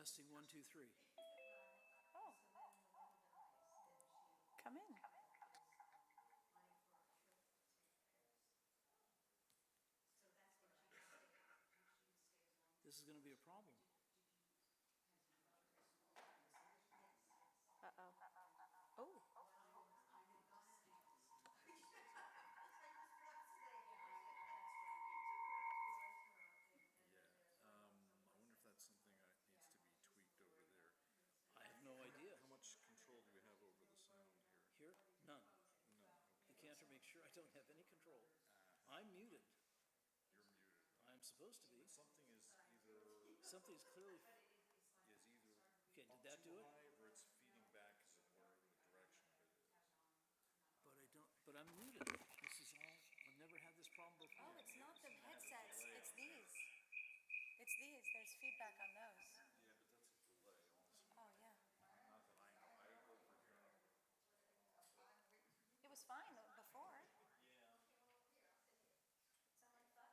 Testing 1, 2, 3. Oh. Come in. This is going to be a problem. Uh-oh. Oh. I wonder if that's something that needs to be tweaked over there. I have no idea. How much control do we have over the sound here? Here? None. No. The cantor makes sure I don't have any control. I'm muted. You're muted. I'm supposed to be. Something is either Something's clearly. Okay, did that do it? high or it's feeding back, as it were, in the direction it is. But I don't. But I'm muted. This is all. I've never had this problem before. Oh, it's not the headsets. It's these. It's these. There's feedback on those. Yeah, but that's a delay also. Oh, yeah. Not that I know. I overhear. It was fine before. Yeah.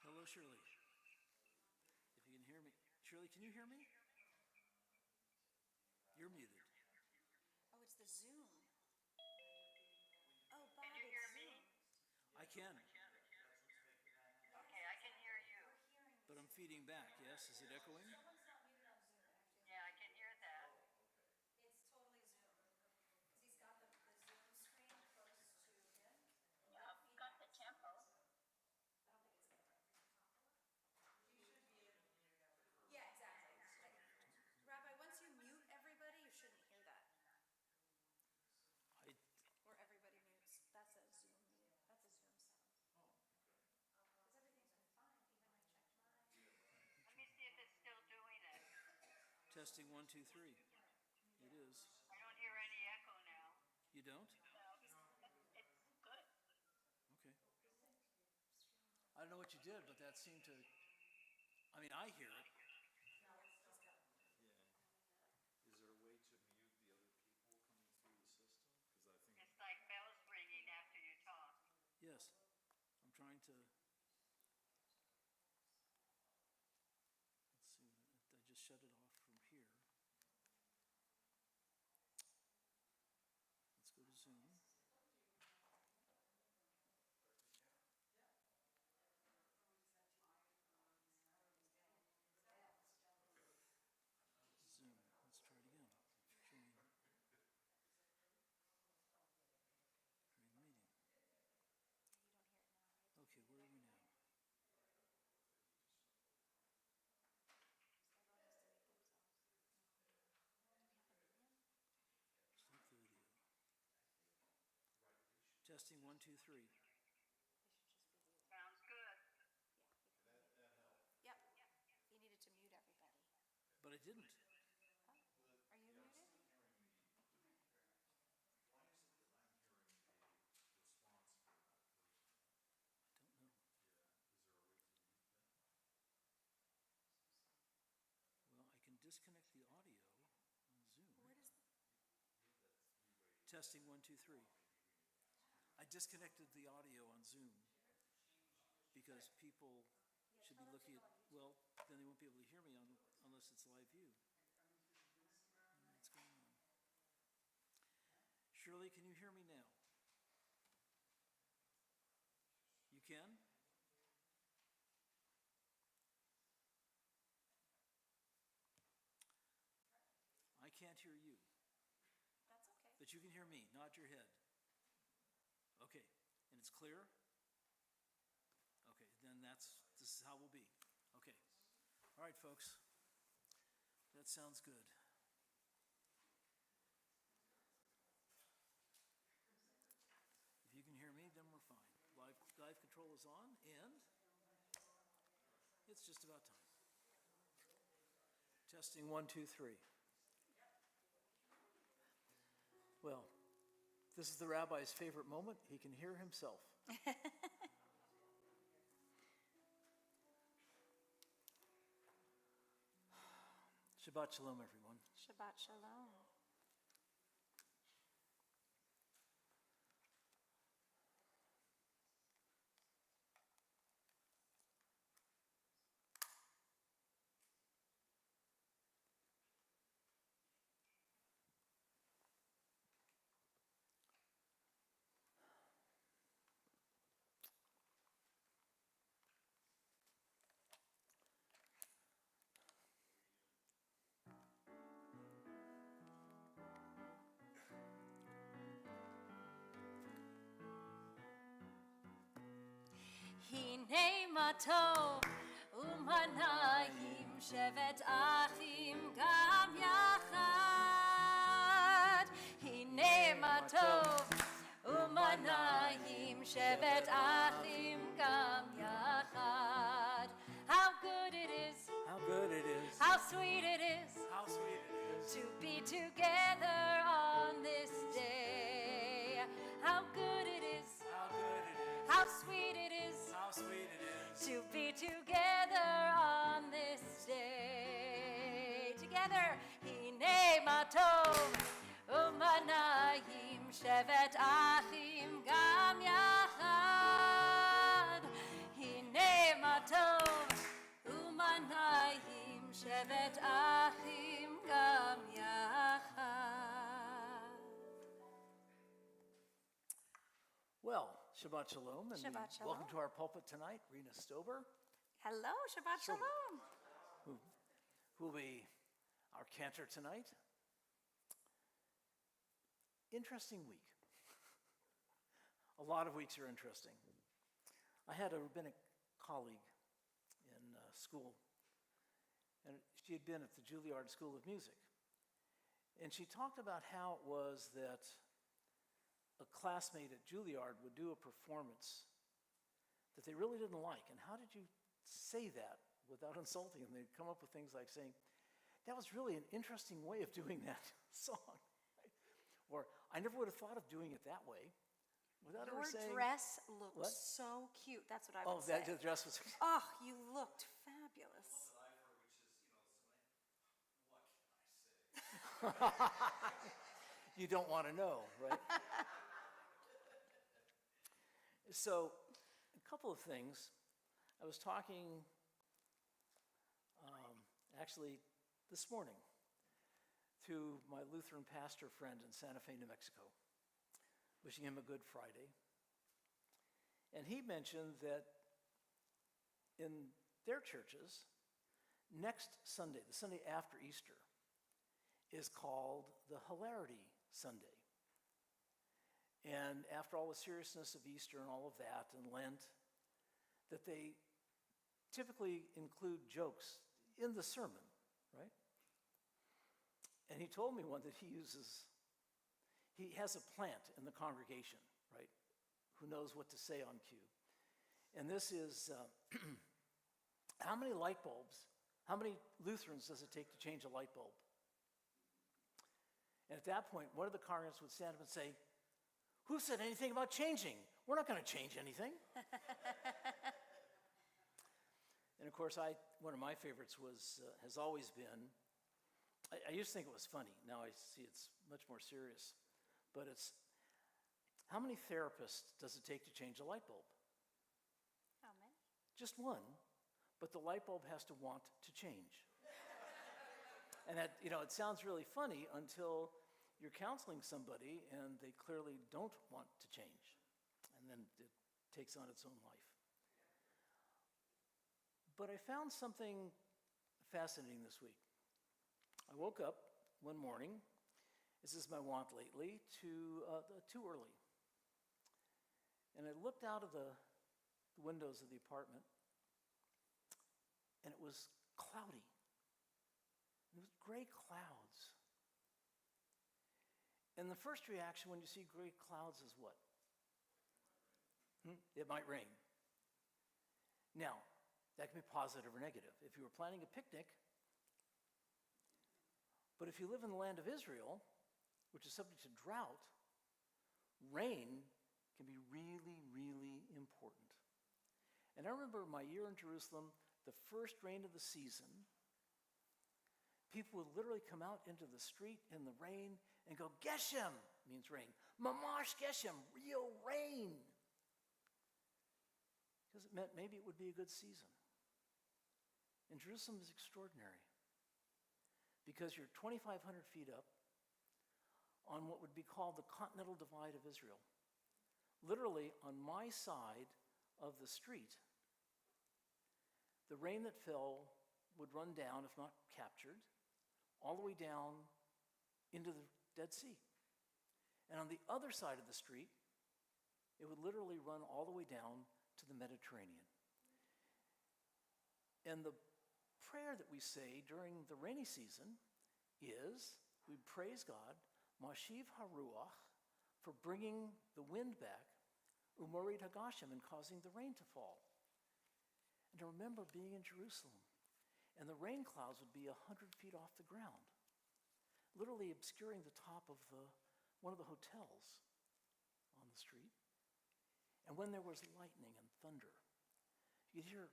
Hello, Shirley. If you can hear me. Shirley, can you hear me? You're muted. Oh, it's the Zoom. Oh, Bob, Can you it's hear me? Zoom. I can, Okay, I can hear you. but I'm feeding back. Yes? Is it echoing? Yeah, I can hear that. It's totally Zoom. He's got the Zoom screen close to him. Yeah, I've got the tempo. Yeah, exactly. Rabbi, once you mute everybody, you shouldn't hear that. Or everybody mutes. That's a Zoom mute. That's a Zoom sound. Oh, okay. Because everything's been fine, even I checked mine. Let me see if it's still doing it. Testing 1, 2, 3. It is. I don't hear any echo now. You don't? No, it's good. Okay. I don't know what you did, but that seemed to. I mean, I hear it. Yeah. Is there a way to mute the other people coming through the system? Because I think. It's like bells ringing after you talk. Yes. I'm trying to. Let's see. I just shut it off from here. Let's go to Zoom. Zoom. Let's try it again. Join the meeting. You don't hear it now, right? Okay, where are we now? Everyone has to mute themselves. Do we have a medium? Stop the video. Testing 1, 2, 3. They should just be muted. Sounds good. Yeah. That helped. Yep. You needed to mute everybody. But I didn't. Oh, are you muted? Why is it that I'm hearing a response from that person? I don't know. Yeah. Is there a way to mute them? Well, I can disconnect the audio on Zoom. Where does Testing 1, 2, 3. I disconnected the audio on Zoom because people should be looking at, well, then they won't be able to hear me unless it's live view. I don't know what's going on. Shirley, can you hear me now? You can? I can't hear you, That's okay. but you can hear me. Nod your head. Okay, and it's clear? Okay, then this is how we'll be. Okay. All right, folks. That sounds good. If you can hear me, then we're fine. Live control is on, and it's just about time. Testing 1, 2, 3. Well, this is the rabbi's favorite moment. He can hear himself. Shabbat shalom, everyone. Shabbat shalom. מה טוב ומה נעים, שבת אחים גם יחד. הנה מה טוב ומה נעים, שבת אחים גם יחד. How good it is, How good it is. how sweet it is How sweet it is. to be together on this day. How good it is, How good it is. how sweet it is How sweet it is. to be together on this day. Together, הנה מה טוב ומה נעים, שבת אחים גם יחד. הנה מה טוב ומה נעים, שבת אחים גם יחד. Well, Shabbat Shalom, and Shabbat Shalom. welcome to our pulpit tonight, Rena Strober, Hello, Shabbat Shalom. who will be our cantor tonight. Interesting week. A lot of weeks are interesting. I had a rabbinic colleague in school, and she had been at the Juilliard School of Music. And she talked about how it was that a classmate at Juilliard would do a performance that they really didn't like. And how did you say that without insulting them? They'd come up with things like saying, that was really an interesting way of doing that song. Right? Or, I never would have thought of doing it that way. Without ever Your saying, dress looked What? so cute. That's what I oh, would say. that dress was... Oh, you looked fabulous. You don't want to know, right? So, a couple of things. I was talking, actually, this morning to my Lutheran pastor friend in Santa Fe, New Mexico, wishing him a Good Friday. And he mentioned that in their churches, next Sunday, the Sunday after Easter, is called the Hilarity Sunday. And after all the seriousness of Easter and all of that and Lent, that they typically include jokes in the sermon, right? And he told me one that he has a plant in the congregation, right? Who knows what to say on cue. And this is, how many light bulbs, how many Lutherans does it take to change a light bulb? And at that point, one of the congregants would stand up and say, who said anything about changing? We're not going to change anything. And of course, one of my favorites has always been, I used to think it was funny. Now I see it's much more serious. But it's, how many therapists does it take to change a light bulb? How many? Just one, but the light bulb has to want to change. And that, it sounds really funny until you're counseling somebody and they clearly don't want to change. And then it takes on its own life. But I found something fascinating this week. I woke up one morning, as is my wont lately, too early. And I looked out of the windows of the apartment, and it was cloudy. It was gray clouds. And the first reaction when you see gray clouds is what? It might rain. Now, that can be positive or negative. If you were planning a picnic, but if you live in the land of Israel, which is subject to drought, rain can be really, really important. And I remember my year in Jerusalem, the first rain of the season, people would literally come out into the street in the rain and go, Geshem means rain. Mamash Geshem, real rain. Because it meant maybe it would be a good season. And Jerusalem is extraordinary because you're 2,500 feet up on what would be called the Continental Divide of Israel. Literally, on my side of the street, the rain that fell would run down, if not captured, all the way down into the Dead Sea. And on the other side of the street, it would literally run all the way down to the Mediterranean. And the prayer that we say during the rainy season is, we praise God, Mashiv HaRuach, for bringing the wind back, Umorid Hagashem, and causing the rain to fall. And to remember being in Jerusalem, and the rain clouds would be 100 feet off the ground, literally obscuring the top of one of the hotels on the street. And when there was lightning and thunder, you'd hear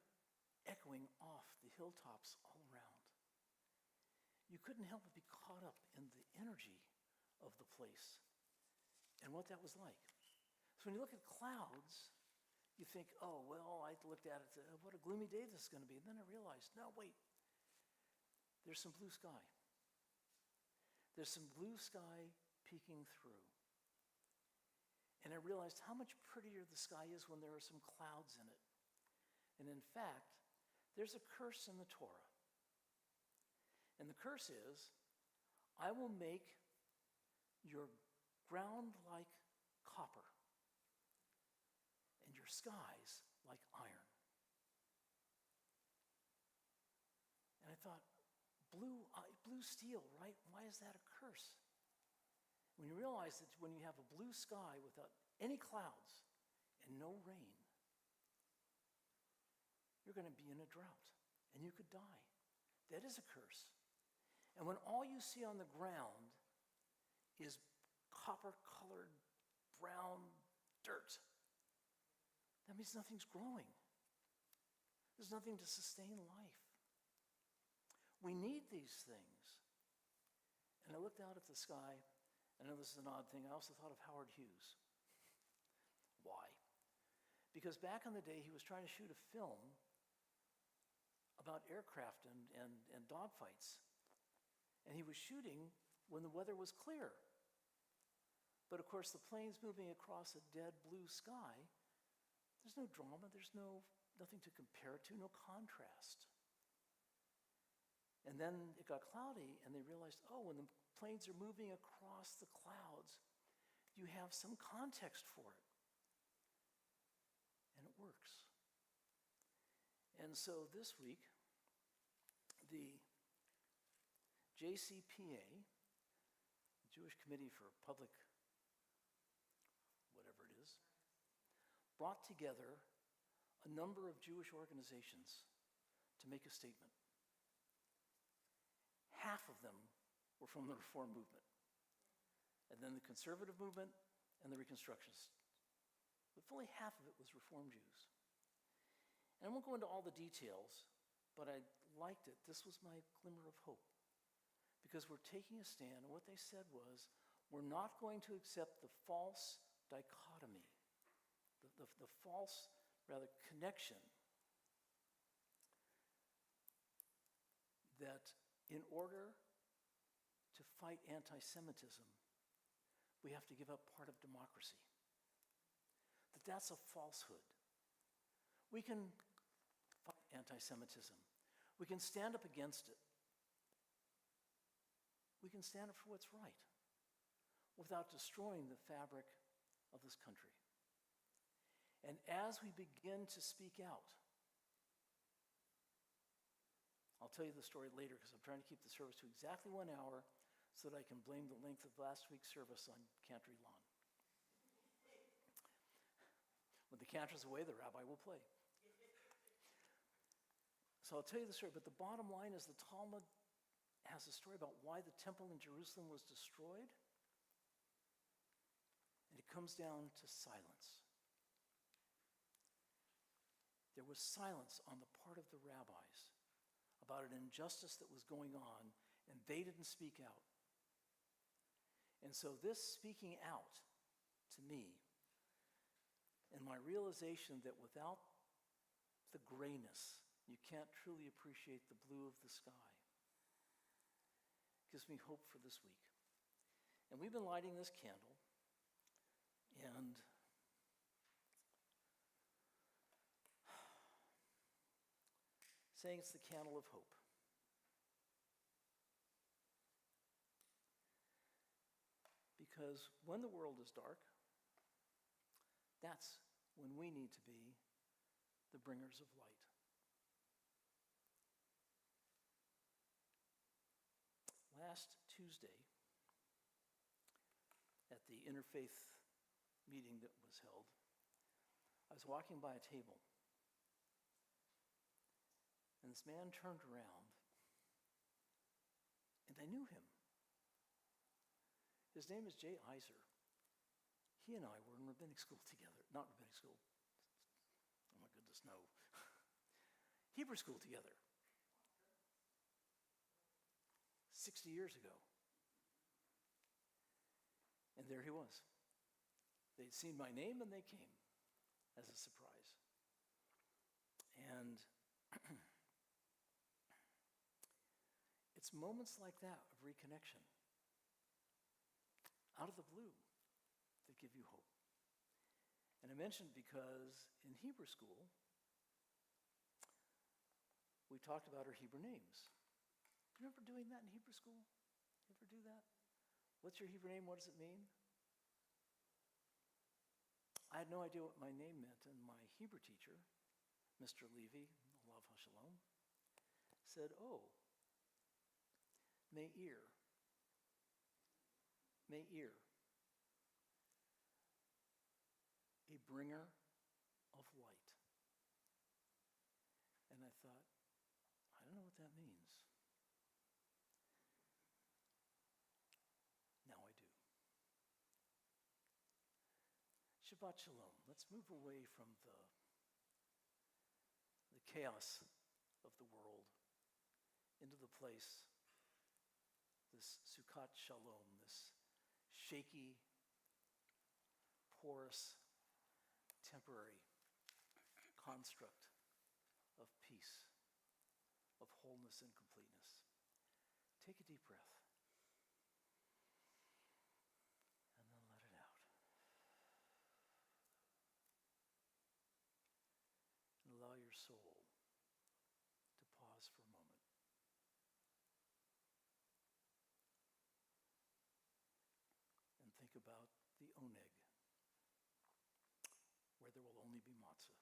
echoing off the hilltops all around. You couldn't help but be caught up in the energy of the place and what that was like. So when you look at clouds, you think, oh, well, I looked at it, what a gloomy day this is going to be. And then I realized, no, wait, there's some blue sky. There's some blue sky peeking through. And I realized how much prettier the sky is when there are some clouds in it. And in fact, there's a curse in the Torah. And the curse is, I will make your ground like copper and your skies like iron. And I thought, blue steel, right? Why is that a curse? When you realize that when you have a blue sky without any clouds and no rain, you're going to be in a drought and you could die. That is a curse. And when all you see on the ground is copper-colored brown dirt, that means nothing's growing. There's nothing to sustain life. We need these things. And I looked out at the sky. I know this is an odd thing. I also thought of Howard Hughes. Why? Because back in the day, he was trying to shoot a film about aircraft and dogfights. And he was shooting when the weather was clear. But of course, the plane's moving across a dead blue sky. There's no drama. There's nothing to compare it to, no contrast. And then it got cloudy, and they realized, oh, when the planes are moving across the clouds, you have some context for it. And it works. And so this week, the JCPA, the Jewish Committee for Public, whatever it is, brought together a number of Jewish organizations to make a statement. Half of them were from the Reform movement, and then the conservative movement and the Reconstructionists. But fully half of it was Reform Jews. And I won't go into all the details, but I liked it. This was my glimmer of hope, because we're taking a stand, and what they said was, we're not going to accept the false dichotomy, the false, rather, connection that in order to fight anti-Semitism, we have to give up part of democracy. That's a falsehood. We can fight anti-Semitism. We can stand up against it. We can stand up for what's right without destroying the fabric of this country. And as we begin to speak out, I'll tell you the story later because I'm trying to keep the service to exactly 1 hour so that I can blame the length of last week's service on Cantory Lawn. When the cantor's away, the rabbi will play. So I'll tell you the story, but the bottom line is the Talmud has a story about why the temple in Jerusalem was destroyed, and it comes down to silence. There was silence on the part of the rabbis about an injustice that was going on, and they didn't speak out. And so this speaking out, to me, and my realization that without the grayness, you can't truly appreciate the blue of the sky, gives me hope for this week. And we've been lighting this candle, and saying it's the candle of hope. Because when the world is dark, that's when we need to be the bringers of light. Tuesday at the interfaith meeting that was held, I was walking by a table, and this man turned around, and I knew him. His name is Jay Iser. He and I were in rabbinic school together. Not rabbinic school. Oh my goodness, no. Hebrew school together. 60 years ago. And there he was. They'd seen my name and they came as a surprise. And it's moments like that of reconnection, out of the blue, that give you hope. And I mentioned because in Hebrew school, we talked about our Hebrew names. Do you remember doing that in Hebrew school? You ever do that? What's your Hebrew name? What does it mean? I had no idea what my name meant, and my Hebrew teacher, Mr. Levy, Alav HaShalom, said, "Oh, Meir. Meir. A bringer of light." And I thought, I don't know what that means. Now I do. Shabbat Shalom. Let's move away from the chaos of the world into the place, this Sukkot Shalom, this shaky, porous, temporary construct of peace, of wholeness and completeness. Take a deep breath. And then let it out. And allow your soul to pause for a moment. And think about the oneg, where there will only be matzah.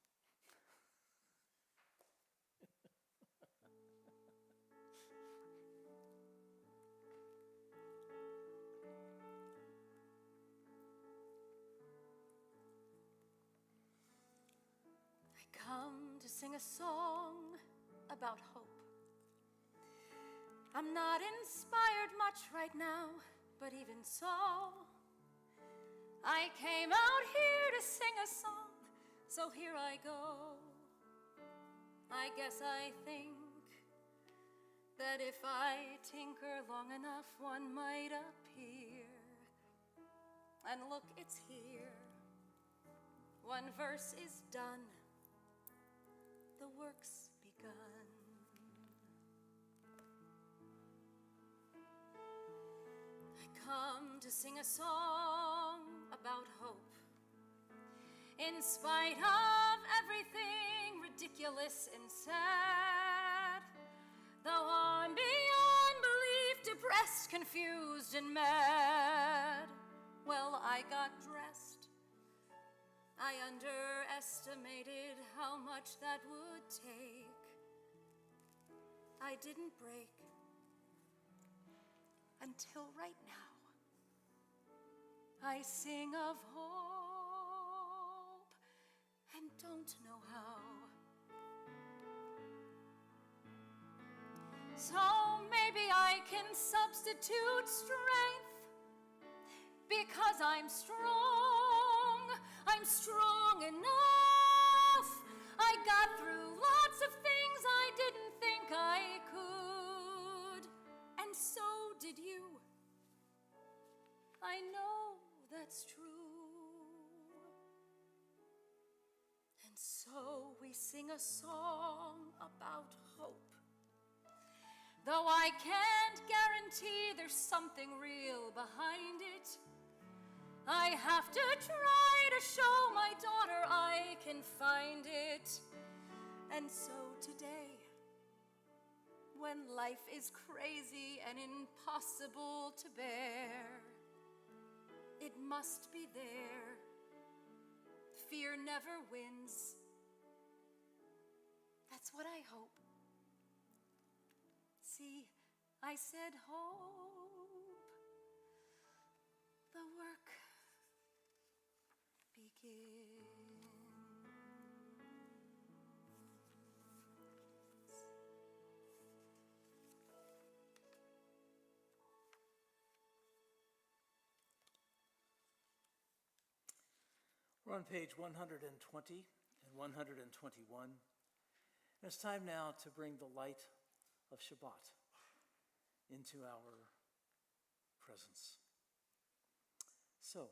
Come to sing a song about hope. I'm not inspired much right now, but even so, I came out here to sing a song, so here I go. I guess I think that if I tinker long enough, one might appear. And look, it's here. One verse is done. The work's begun. I come to sing a song about hope. In spite of everything ridiculous and sad, though I'm beyond belief, depressed, confused, and mad, well, I got dressed. I underestimated how much that would take. I didn't break until right now. I sing of hope and don't know how. So maybe I can substitute strength because I'm strong. I'm strong enough. I got through lots of things I didn't think I could. And so did you. I know that's true. And so we sing a song about hope. Though I can't guarantee there's something real behind it, I have to try to show my daughter I can find it. And so today, when life is crazy and impossible to bear, it must be there. Fear never wins. That's what I hope. See, I said hope. the work begins. We're on page 120 and 121. And it's time now to bring the light of Shabbat into our presence. So,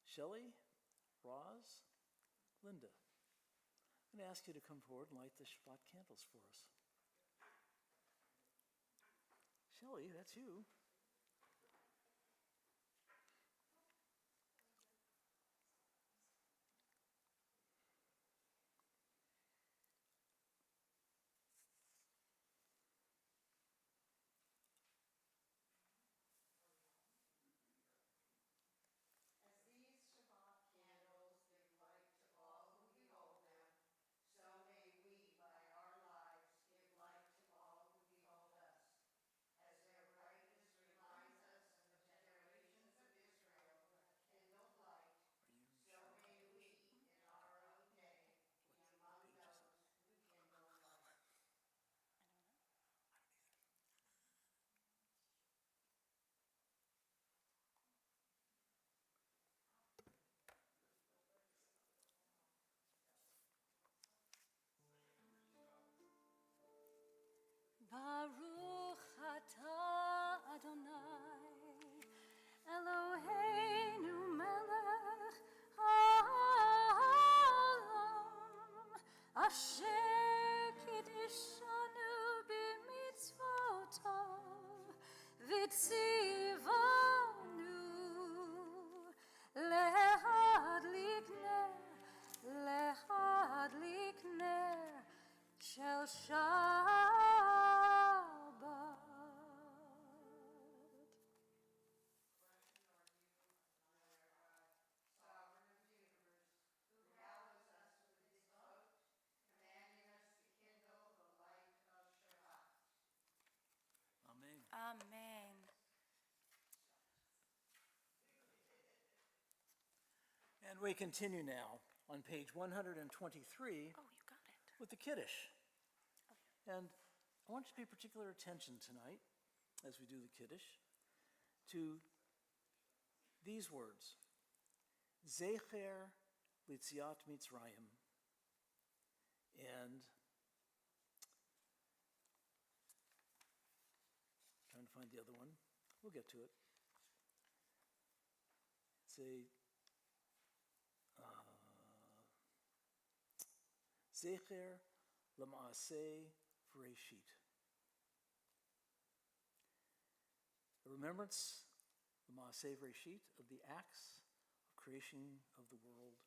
Shelley, Roz, Linda, I'm going to ask you to come forward and light the Shabbat candles for us. Shelley, that's you. Baruch atah Adonai, Eloheinu melech haolam, asher kiddushanu b'mitzvotav, v'tzivanu lehadlik ner shel Shabbat. Amen. Amen. And we continue now on page 123 Oh, you got it. with the Kiddush. And I want you to pay particular attention tonight, as we do the Kiddush, to these words: Zecher Litziat Mitzrayim. And trying to find the other one. We'll get to it. It's a Zecher L'Maaseh Bereshit. A remembrance, L'Maaseh Bereshit, of the acts of creation of the world,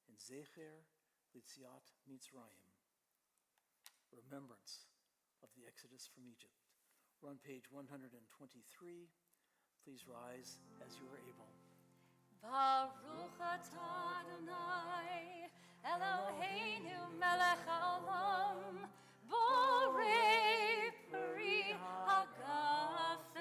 and Zecher Litziat Mitzrayim, remembrance of the Exodus from Egypt. We're on page 123. Please rise as you are able. Baruch atah Adonai, Eloheinu melech haolam, borei peri hagafen.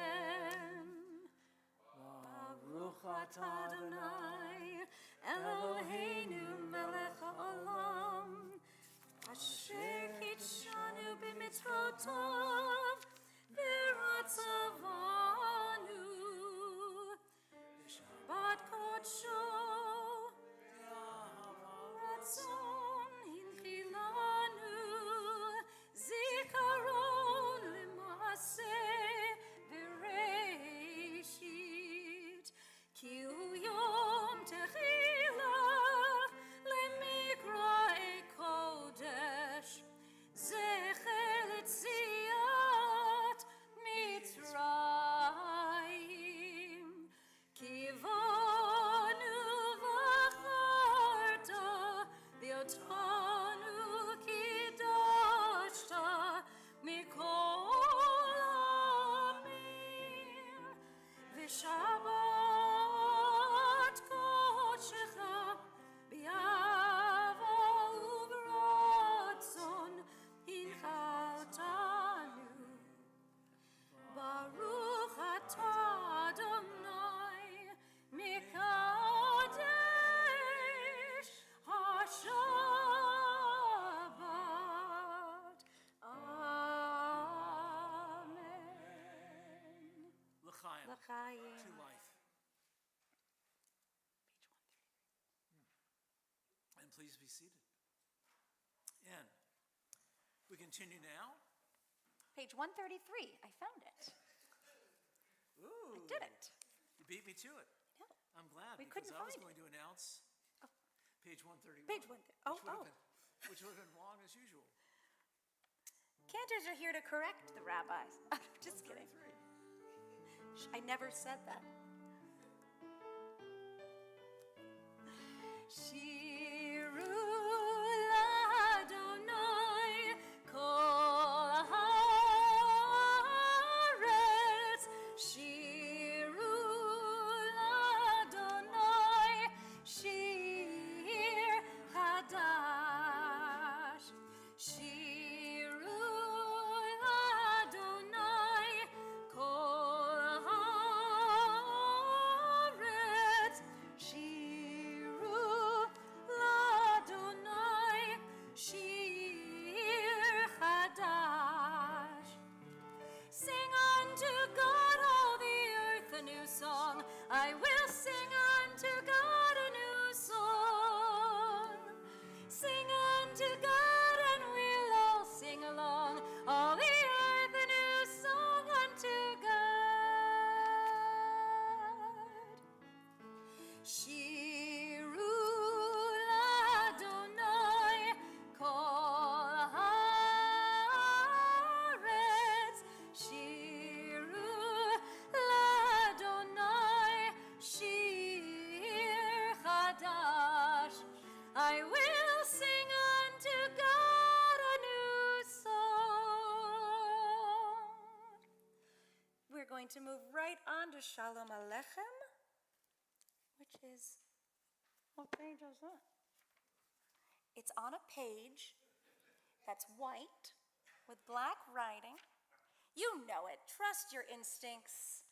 Baruch atah Adonai, Eloheinu melech haolam, asher kitshanu b'mitzvotav, v'ratzavanu Shabbat kodsho Chaim. to life. And please be seated. And we continue now. Page 133. I found it. Ooh. I did it. You beat me to it. No. I'm glad We because couldn't I was find going to announce page 131. Page 130. Oh, oh. Which would have been wrong as usual. Cantors are here to correct the rabbis. Just kidding. 133. I never said that. Shiru l'Adonai kol haaretz. Shiru l'Adonai shir hadash. Shiru l'Adonai kol haaretz. Shiru l'Adonai shir hadash. Sing unto God, all the earth, a new song. I will sing unto God a new song. Sing unto God, and we'll all sing along. All the earth, a new song unto God. Shiru l'Adonai kol haaretz. Shiru l'Adonai shir chadash. I will sing unto God a new song. We're going to move right on to Shalom Aleichem, which is, what page is that? It's on a page that's white with black writing. You know it. Trust your instincts.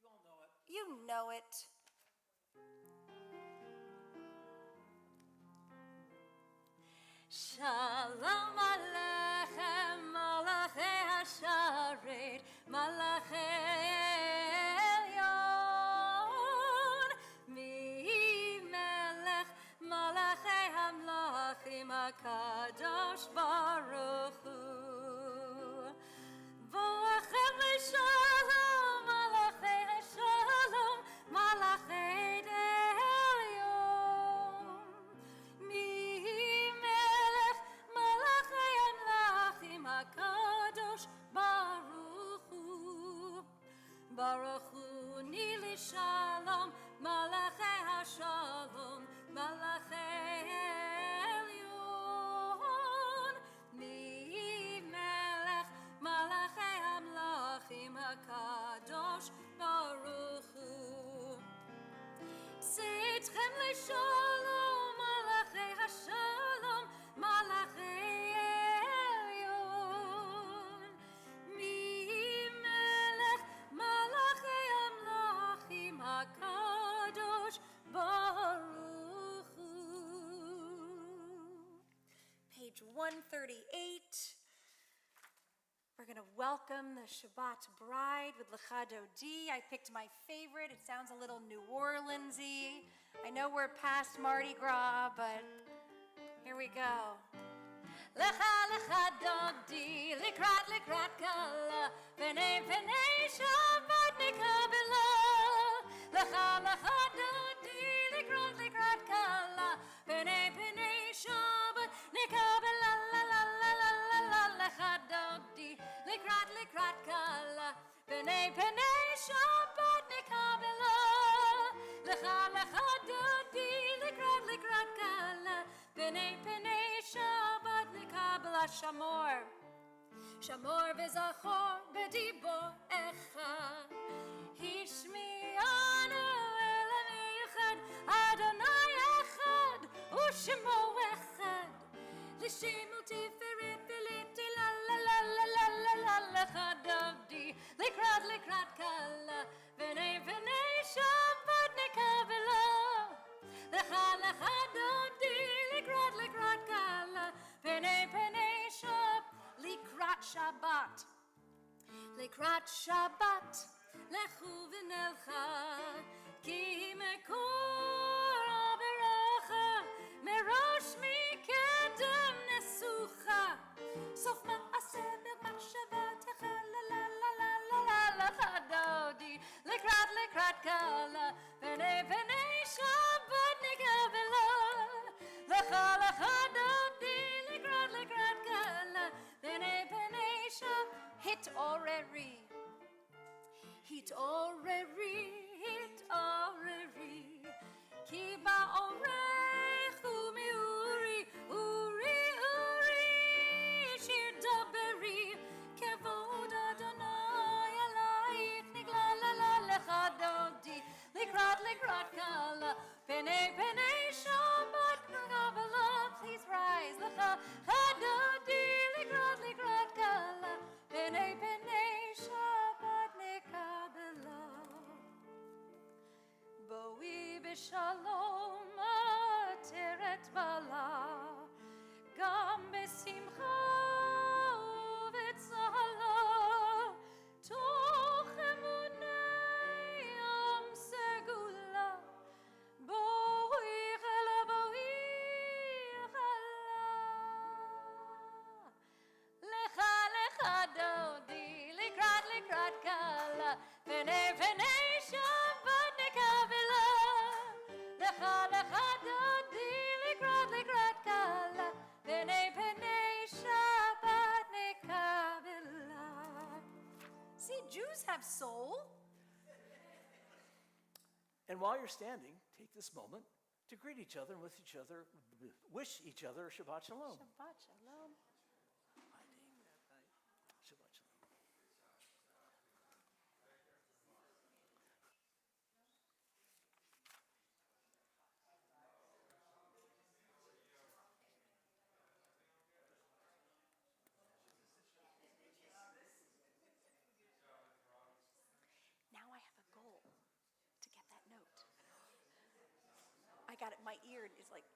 You all know it. You know it. Shalom Aleichem, Malachei Hasharet, Malachei Elyon, Mi Melech, Malachei Hamlachim, HaKadosh Baruch Hu. Vo'achem leShalom, Malachei Hashalom, Malachei Elyon, Mi Melech, Malachei Hamlachim, HaKadosh Baruch Hu. Baruch Hu Nili Shalom, Malachei Hashalom, Malachei Elyon, Mi Melech, Malachei Hamlachim, HaKadosh Baruch Hu. Seitchem leShalom, Malachei Hashalom, Malachei Elyon, Mi Melech, Malachei Hamlachim, HaKadosh Baruch Hu. Page 138. We're going to welcome the Shabbat bride with Lecha Dodi. I picked my favorite. It sounds a little New Orleans-y. I know we're past Mardi Gras, but here we go. Lecha Lecha Dodi, likrat likrat kala, B'nei B'nei Shabbat nikabela. Lecha Lecha Dodi, likrat likrat kala, B'nei B'nei Shabbat nikabela. La la la la la la. Lecha Dodi, likrat likrat kala, B'nei B'nei Shabbat nikabela. Lecha Lecha Dodi, likrat likrat kala, B'nei B'nei Shabbat nikabela. Shamor, Shamor v'zachor b'dibor echad, Hishmi'anu elam echad, Adonai echad, u'shemo echad, L'shem u'tiferet v'liti la la la la la la la. Lecha Dodi, likrat likrat kala, B'nei B'nei Shabbat nikabela. Lecha Lecha Dodi, likrat likrat kala, B'nei B'nei Shabbat, likrat Shabbat, likrat Shabbat, לכו ונלכה, כי מקור ברכה, מראש מקדם נסוכה, סוף מעשה במחשבתך, לה לה לה לה לה לה לך דודי, לקראת קלה, פני שבת נקבלה, לך דודי, לקראת קלה, פני שבת, התעוררי, כי בעורך ומאורי, אורי, שיר דברי, כבוד אדוני עלייך נגלה לך דודי, לקראת קלה, פני שבת נקבלה, please rise לך דודי, לקראת קלה, פני שבת נקבלה. בואי בשלום עטרת בלה, גם בשמחה ובצהלה, תוך אמוני עם סגולה, בואי חלה, לך דודי, לקראת קלה, פני שבת נקבלה, לך דודי, לקראת קלה, פני שבת נקבלה. See, Jews have soul. And while you're standing, take this moment to greet each other and wish each other Shabbat Shalom. Shabbat shalom. Shabbat Shalom. Now I have a goal to get that note. I got it, my ear is like, I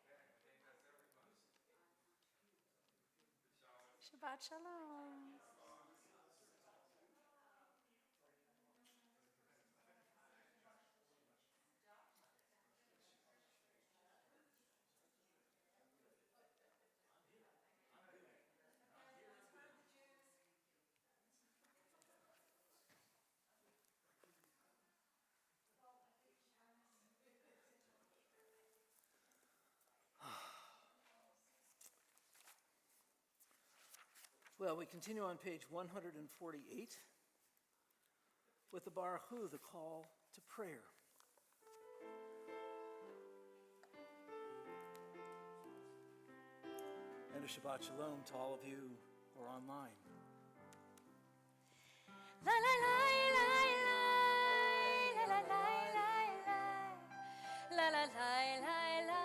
gotta get that right. Shabbat shalom. Well, we continue on page 148 with the Baruch Hu, the call to prayer. And a Shabbat Shalom to all of you who are online. La la la la la la la la la la la la la.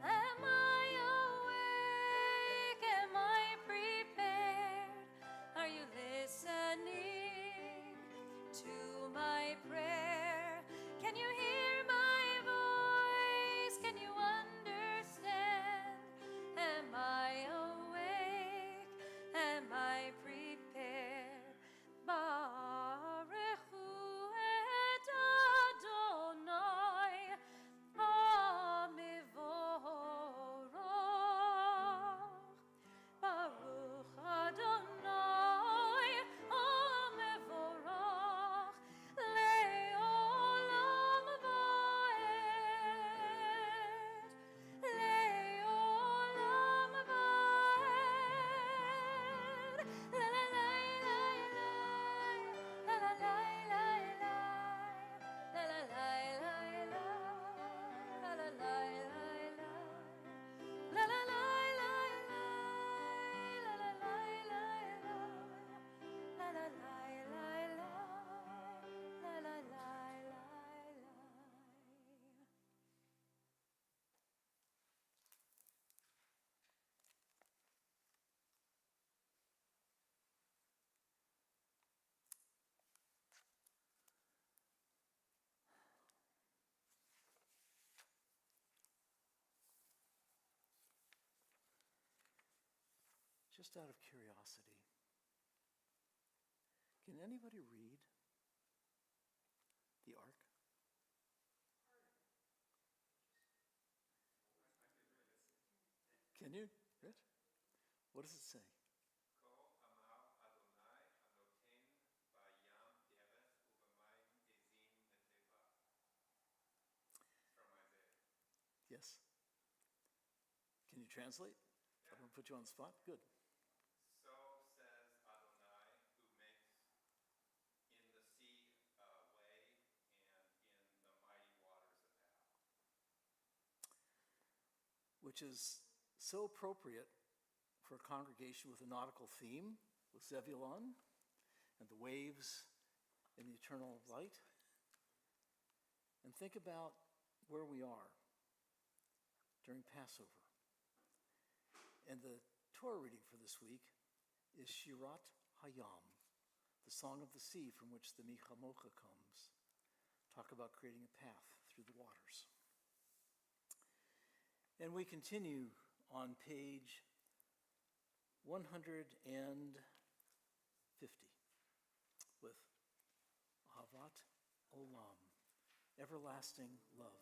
Am I awake? Am I prepared? Are you listening? just out of curiosity, can anybody read the ark? Can you? Good. What does it say? Yes. Can you translate? I don't put you on the spot. Good. So says Adonai, who makes in the sea a way and in the mighty waters a path. Which is so appropriate for a congregation with a nautical theme, with Zebulon and the waves in the eternal light. And think about where we are during Passover. And the Torah reading for this week is Shirat Hayam, the song of the sea from which the Michamocha comes. Talk about creating a path through the waters. And we continue on page 150 with Ahavat Olam, everlasting love.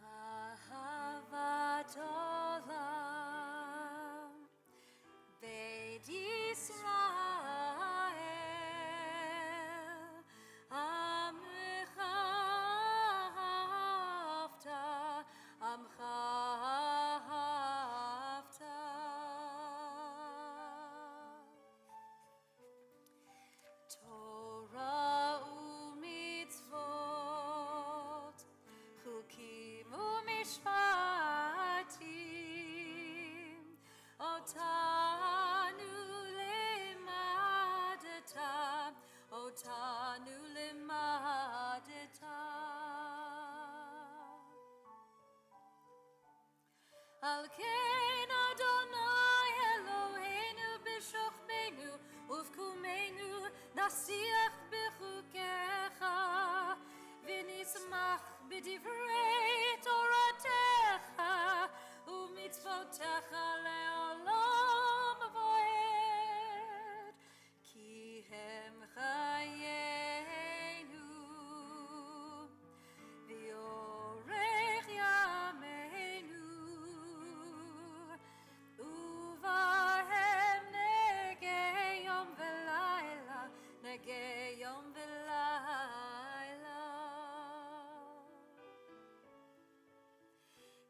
Ahavat olam, Beit Yisrael, Amcha ahavta, Amcha ahavta. Torah u'mitzvot, chukim u'mishpatim, otanu limadeta, otanu limadeta. Al ken Adonai Eloheinu b'shochbeinu uvkumeinu nasiach b'chukecha v'nismach b'divrei toratecha u'mitzvotecha le'olam voed ki hem chayenu v'yorech yameinu uvahem negei yom v'layla negei yom v'layla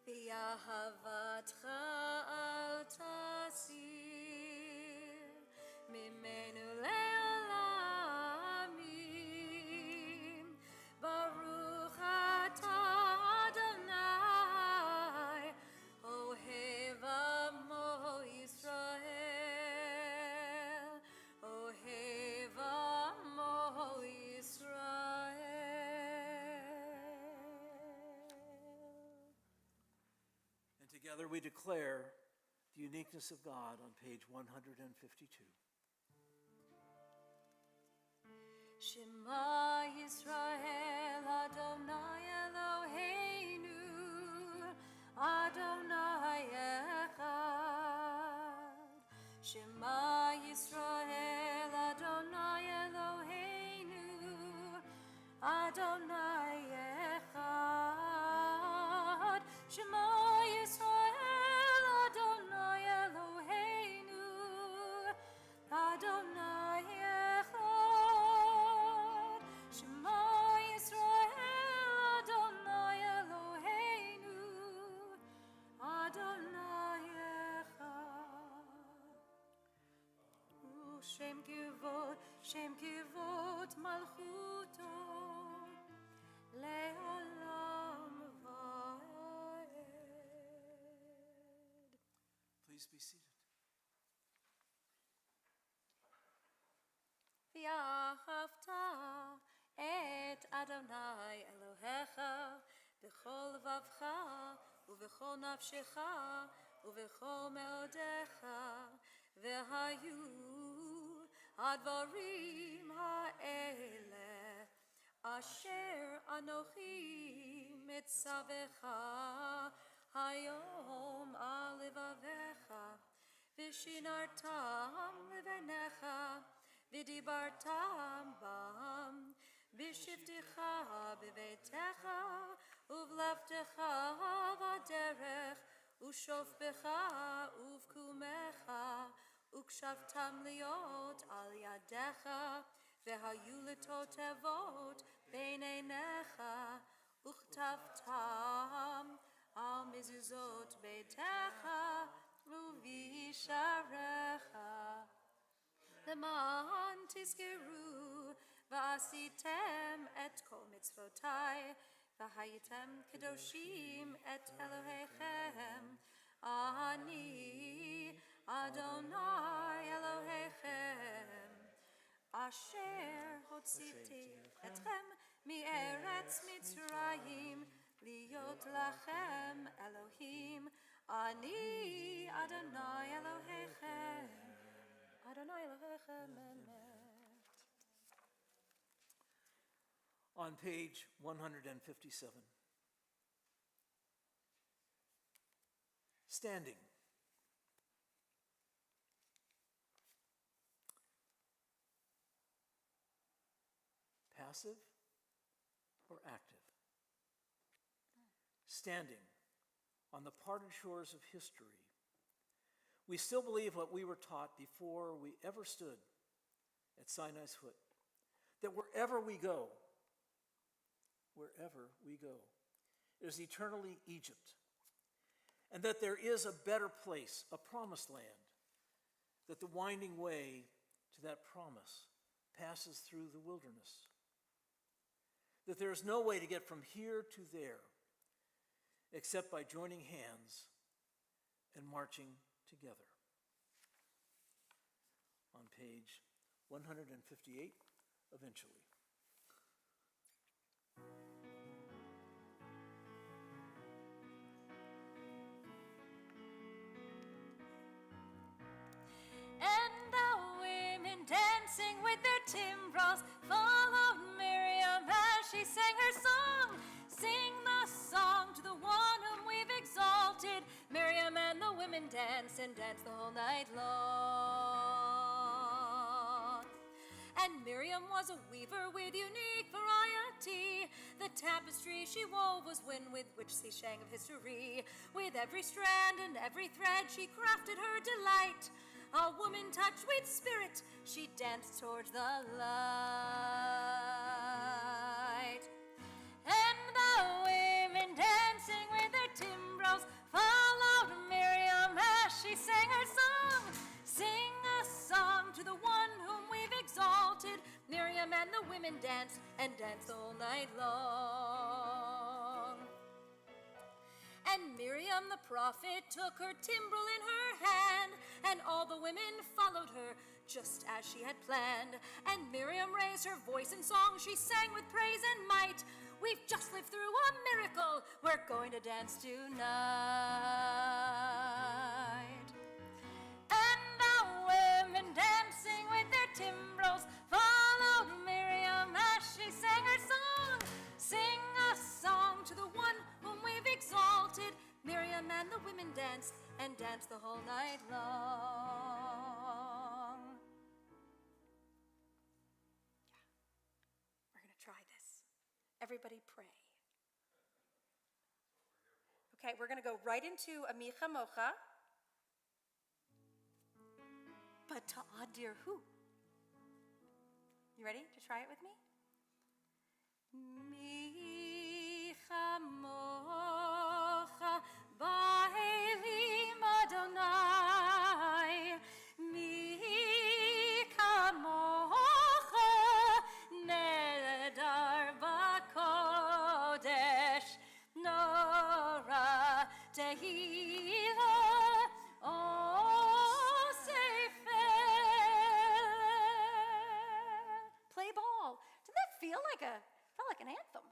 v'yahavatcha al tasir mimenu le'olamim baruch atah Adonai ohev amo Yisrael ohev amo Yisrael. And together we declare the uniqueness of God on page 152. Shema Yisrael Adonai Eloheinu Adonai Echad. Shema Yisrael Adonai Eloheinu Adonai Echad. Shema Yisrael Adonai Eloheinu Adonai Echad. Shema Yisrael Adonai Eloheinu Adonai Echad. Shem kivot malchuto le'olam va'ed. Please be seated. V'ahavta et Adonai Elohecha b'chol vavcha u'v'chol nafshecha u'v'chol meodecha v'hayu advarim ha'ele asher anochi mitzavecha Hayom al levavecha, vishinartam levenecha, vidibartam bam, bishivtecha bevetecha, uvlavtecha vaderech, ushofbecha uvkumecha, ukshavtam liot al yadecha, vehayu letotevot beinenecha, uchtavtam al mezuzot beitecha uvisharecha. Leman tizkeru v'asitem et kol mitzvotai v'hayitem kedoshim et Elohechem. Ani Adonai Elohechem asher hotziti etchem mi'eretz Mitzrayim להיות לכם אלוהים, אני אדוני אלוהיכם, אדוני אלוהיכם אמת. On page 157. Standing. Passive or active? Standing on the parted shores of history, we still believe what we were taught before we ever stood at Sinai's foot, that wherever we go, it is eternally Egypt, and that there is a better place, a promised land, that the winding way to that promise passes through the wilderness, that there is no way to get from here to there except by joining hands and marching together. On page 158, eventually. And the women dancing with their timbrels followed Miriam as she sang her song. Sing the song to the one whom we've exalted. Miriam and the women dance and dance the whole night long. And Miriam was a weaver with unique variety. The tapestry she wove was one with which she sang of history. With every strand and every thread she crafted her delight. A woman touched with spirit, she danced towards the light. And the women dancing with their timbrels followed Miriam as she sang her song. Sing a song to the one whom we've exalted. Miriam and the women danced and danced the whole night long. And Miriam the prophet took her timbrel in her hand, and all the women followed her just as she had planned. And Miriam raised her voice in song, she sang with praise and might. We've just lived through a miracle, we're going to dance tonight. And the women dancing with their timbrels followed Miriam as she sang her song. Sing a song to the one whom we've exalted. Miriam and the women danced and danced the whole night long. Yeah, we're going to try this. Everybody pray. Okay, we're going to go right into Amicha Mocha. But Ta'adir who? You ready to try it with me? Micha Mocha Ba'elim Adonai, Micha Mocha Nedar B'Kodesh, Nora Tehila O Sefer. Play ball. Didn't that feel like an anthem?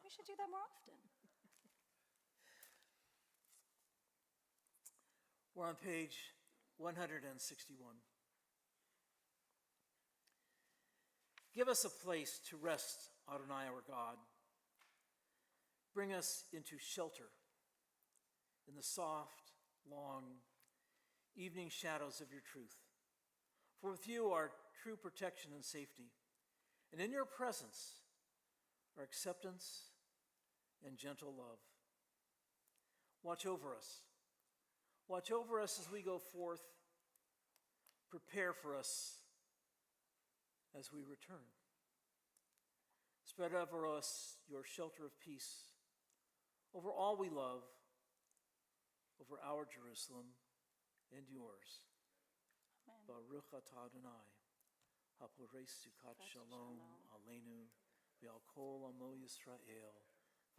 We should do that more often. We're on page 161. Give us a place to rest, Adonai our God. Bring us into shelter in the soft, long evening shadows of your truth. For with you are true protection and safety, and in your presence are acceptance and gentle love. Watch over us. Watch over us as we go forth. Prepare for us as we return. Spread over us your shelter of peace, over all we love, over our Jerusalem and yours. Baruch atah Adonai, haporei sukat shalom aleinu, v'al kol amo Yisrael,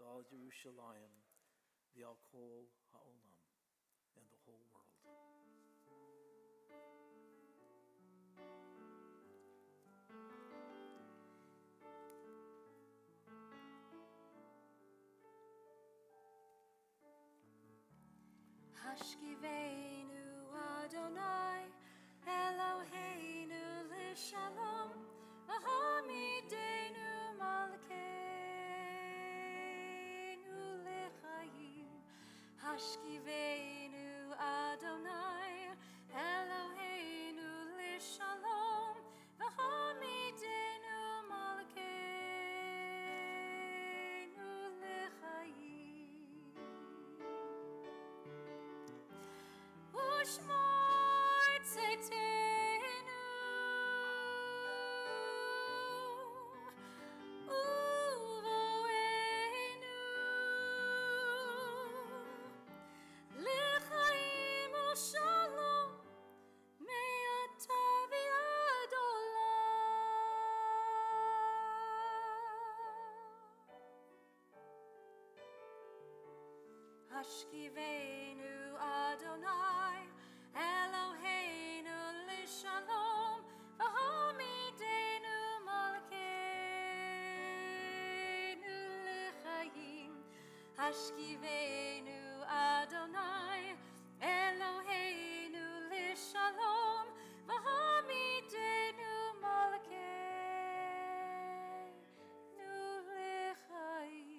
v'al Yerushalayim, v'al kol ha'olam, and the whole world. Hashkiveinu Adonai, Eloheinu l'shalom, v'hamidenu malkeinu l'chaim. Hashkiveinu Adonai, Eloheinu l'shalom, v'hamidenu malkeinu l'chaim. Ushmor tzeitzenu, uvoenu, l'chaim u'shalom, me'ata v'ad olam. Hashkiveinu Adonai, Eloheinu l'shalom, v'hamidenu malkeinu l'chaim. Hashkiveinu Adonai, Eloheinu l'shalom, v'hamidenu malkeinu l'chaim.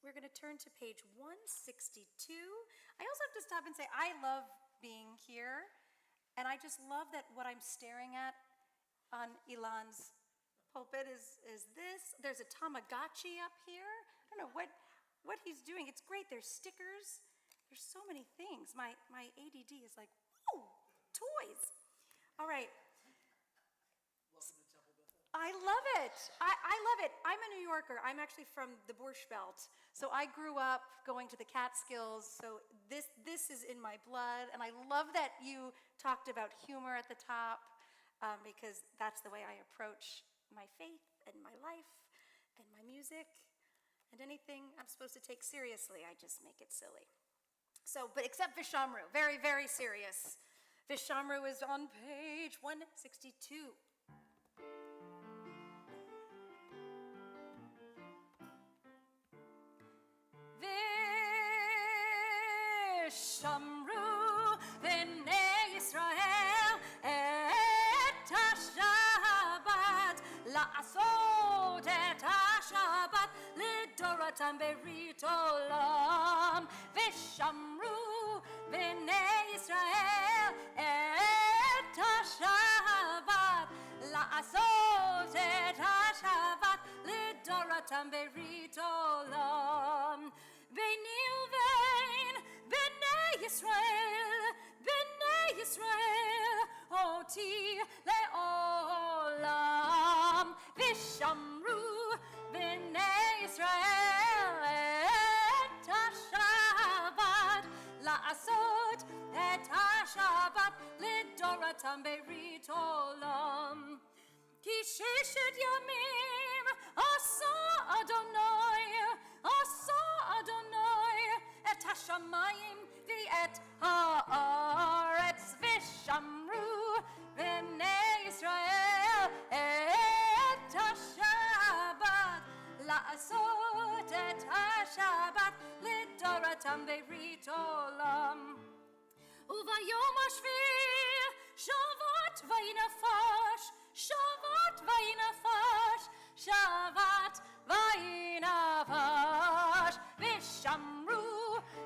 We're going to turn to page 162. I also have to stop and say I love being here, and I just love that what I'm staring at on Ilan's pulpit is this. There's a Tamagotchi up here. I don't know what he's doing. It's great. There's stickers. There's so many things. My ADD is like, whoa, toys. All right. Welcome to Temple Beth. I love it. I love it. I'm a New Yorker. I'm actually from the Borscht Belt. So I grew up going to the Catskills. So this is in my blood. And I love that you talked about humor at the top because that's the way I approach my faith and my life and my music and anything I'm supposed to take seriously. I just make it silly. So, but except Vishamru, very, very serious. Vishamru is on page 162. Vishamru b'nei Yisrael et ha-Shabbat la'asot et ha-Shabbat lidoratam berit olam. Vishamru b'nei Yisrael et ha-Shabbat la'asot et ha-Shabbat lidoratam berit olam. Beini uvein b'nei Yisrael, oti le'olam. Vishamru b'nei Yisrael et ha-Shabbat la'asot et ha-Shabbat lidoratam berit olam. Ki sheshet yamim asa Adonai et hashamayim v'et haaretz. Vishamru b'nei Yisrael et ha-Shabbat la'asot et ha-Shabbat lidoratam berit olam. Uvayom hashvi Shabbat vayinafash Shabbat vayinavash vishamru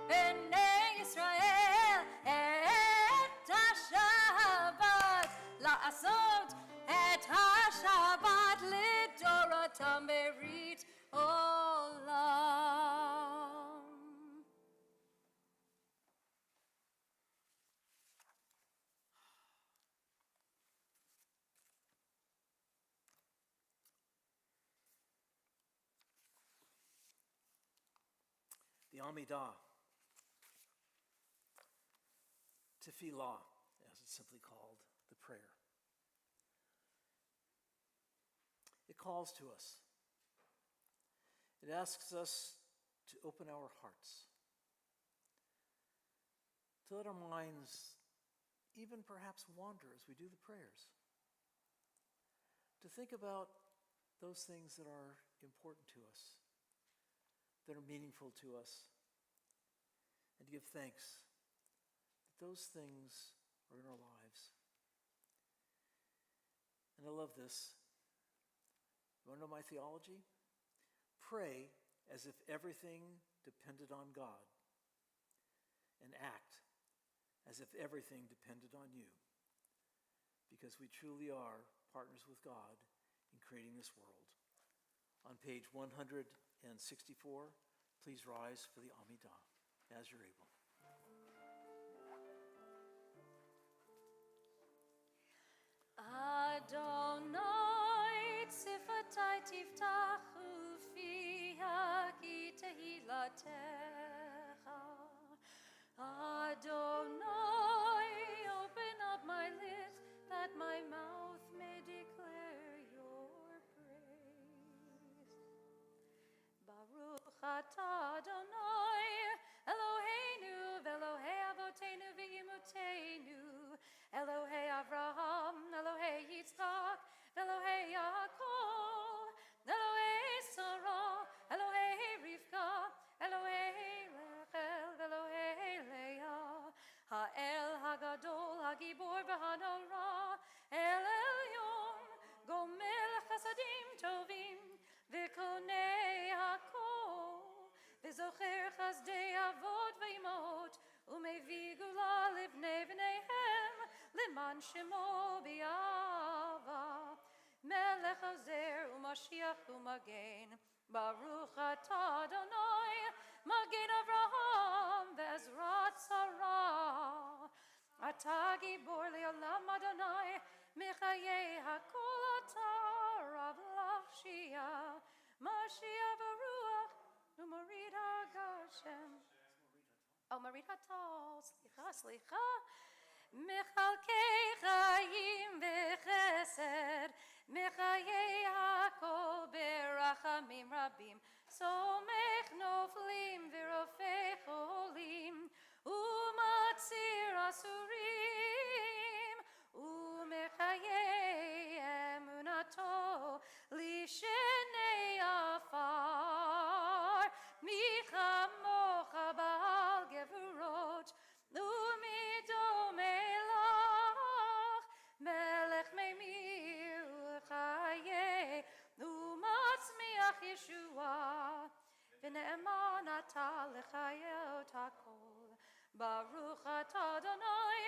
b'nei Yisrael et ha-Shabbat la'asot et ha-Shabbat lidoratam berit olam. The Amidah, Tefillah, as it's simply called, the prayer. It calls to us. It asks us to open our hearts, to let our minds even perhaps wander as we do the prayers, to think about those things that are important to us, that are meaningful to us, and to give thanks that those things are in our lives. And I love this. You want to know my theology? Pray as if everything depended on God, and act as if everything depended on you, because we truly are partners with God in creating this world. On page 164, please rise for the Amidah as you're able. Adonai tzifatai tiftachu fiha ki tehilatecha. Adonai, open up my lips that my mouth may declare your praise. Baruch atah Adonai, Eloheinu v'Elohei avoteinu v'yimuteinu, Elohei Avraham, Elohei Yitzchak, Elohei Yaakov, Elohei Sarah, Elohei Rivka, Elohei Rachel, Elohei Leah, Ha'el Hagadol, Hagibor v'Hanora, El Elyon, Gomel Chasadim Tovim, V'konei Hakol, V'zocher Chazdei Avot v'Imot, Umevi Gula Livnei V'neihem, Liman Shemo B'Yava, Melech Ozer Umashiach Umagen, Baruch atah Adonai, Magen Avraham V'Ezrat Sarah, Atah Gibor Le'olam Adonai, Mechayei Hakol atah Rav Lachshia, Mashiach Baruch, Umarid HaGashem. Oh, Marit Hatal, slicha. Mechalkei chayim v'chesed, mechayei hakol berachamim rabim, somech noflim v'rofei cholim, umatzir asurim, umechayei emunato lishenei afar, michamocha ba'al gevurot, umido melach, melech meimir chayei, umatzmiach Yeshua, v'ne'eman atah lechayot hakol, baruch atah Adonai,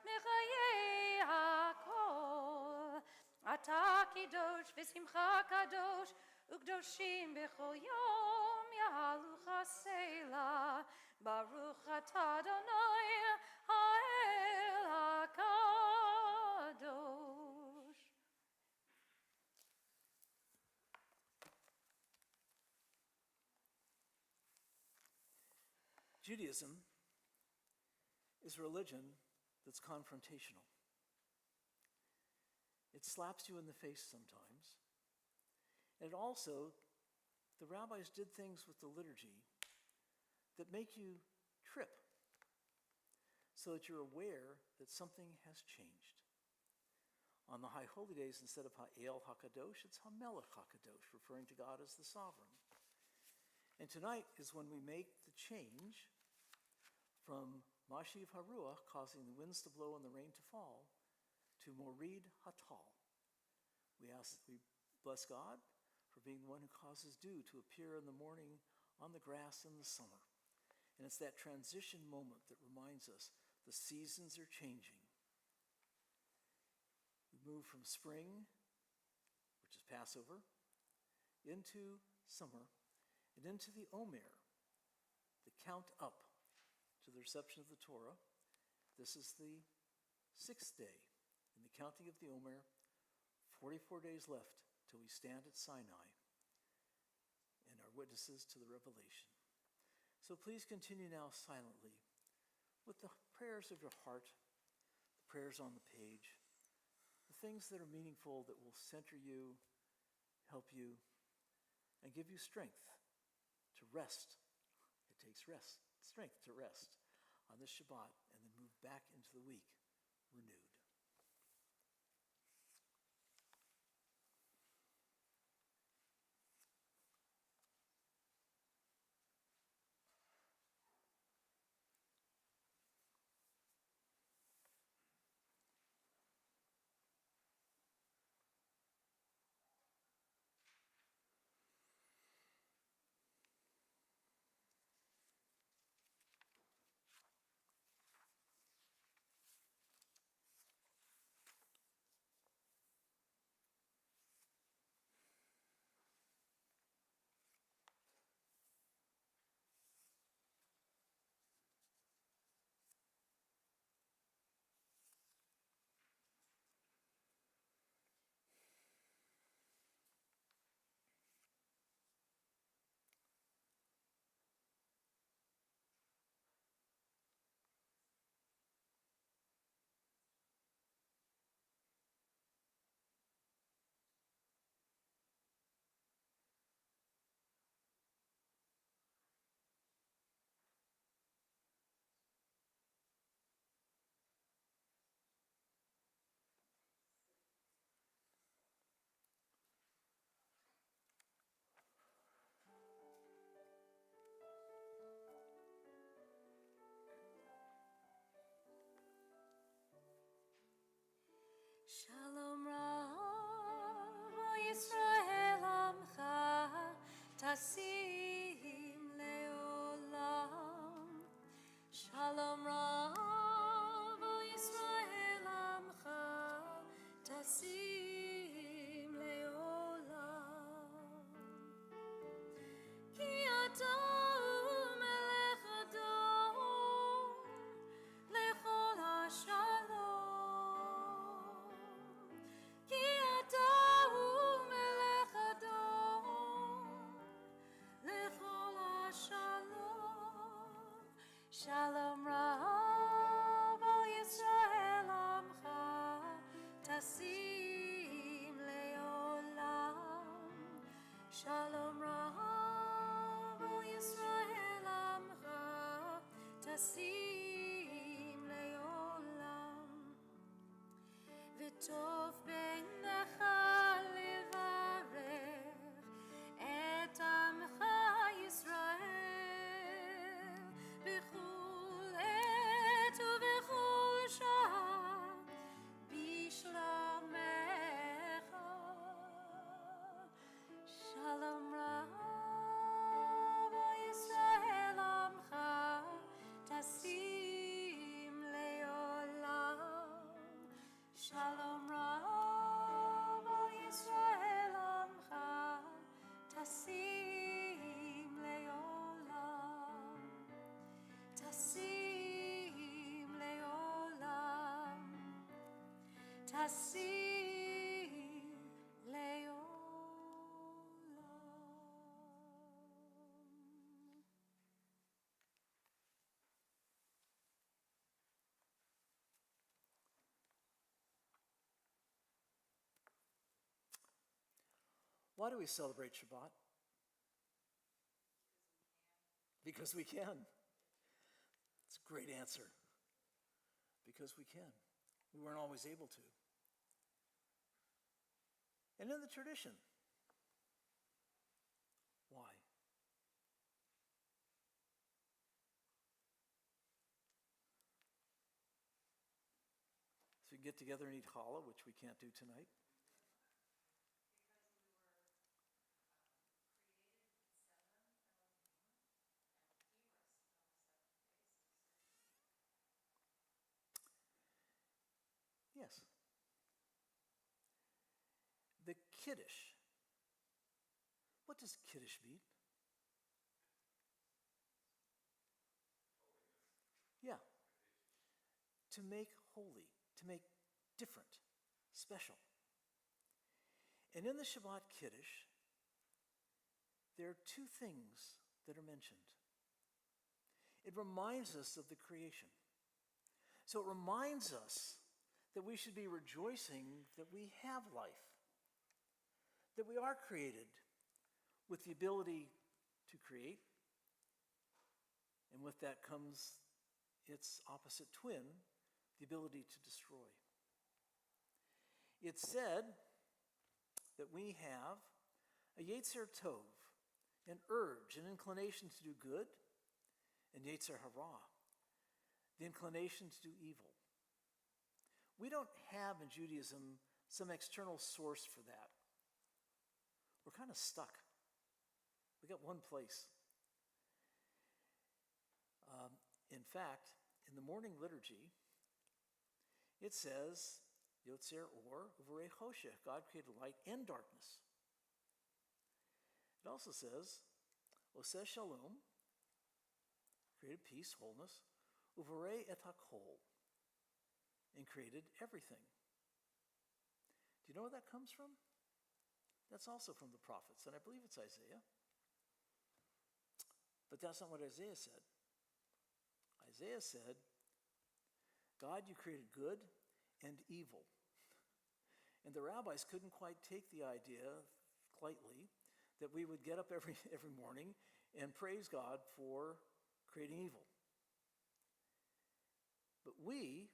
mechayei hakol, atah kidosh v'simcha kadosh, ukdoshim b'chol yom yahalu chasela, baruch atah Adonai ha'el hakadosh. Judaism is a religion that's confrontational. It slaps you in the face sometimes. And it also, the rabbis did things with the liturgy that make you trip so that you're aware that something has changed. On the High Holy Days, instead of Ha'el HaKadosh, it's HaMelech HaKadosh, referring to God as the sovereign. And tonight is when we make the change from Mashiv HaRuach, causing the winds to blow and the rain to fall, to Morid Hatal. We bless God for being the one who causes dew to appear in the morning on the grass in the summer. And it's that transition moment that reminds us the seasons are changing. We move from spring, which is Passover, into summer, and into the Omer, the count up to the reception of the Torah. This is the 6th day in the counting of the Omer, 44 days left till we stand at Sinai and are witnesses to the revelation. So please continue now silently with the prayers of your heart, the prayers on the page, the things that are meaningful that will center you, help you, and give you strength to rest. It takes strength to rest on this Shabbat and then move back into the week renewed. Shalom Rav Yisrael Amcha Tasim Leolam. Shalom Rav Yisrael Amcha Tasim Leolam. Ki ata melech adon lechol hashalom. Ki ata melech adon lechol hashalom. Shalom Rav al Yisrael Amcha Tasim Leolam. Shalom Rav al Yisrael Amcha Tasim Leolam. V'tov beinecha levarech et amcha Yisrael b'chol et ובכל שעה בשלומך. Shalom Rav al Yisrael Amcha Tasim Leolam. Shalom Rav al Yisrael Amcha Tasim Leolam. Tasim Leolam. Tasim Leolam. Why do we celebrate Shabbat? Because we can. It's a great answer. Because we can. We weren't always able to. And in the tradition. Why? So we can get together and eat challah, which we can't do tonight. Kiddush. What does Kiddush mean? Yeah. To make holy, to make different, special. And in the Shabbat Kiddush, there are two things that are mentioned. It reminds us of the creation. So it reminds us that we should be rejoicing that we have life, that we are created with the ability to create, and with that comes its opposite twin, the ability to destroy. It's said that we have a Yetzer Tov, an urge, an inclination to do good, and Yetzer Hara, the inclination to do evil. We don't have in Judaism some external source for that. We're kind of stuck. We got one place. In fact, in the morning liturgy, it says, Yotzer Or Uvorei Choshech, God created light and darkness. It also says, Oseh Shalom, created peace, wholeness, Uvorei et HaKol, and created everything. Do you know where that comes from? That's also from the prophets, and I believe it's Isaiah. But that's not what Isaiah said. Isaiah said, God, you created good and evil. And the rabbis couldn't quite take the idea lightly that we would get up every morning and praise God for creating evil. But we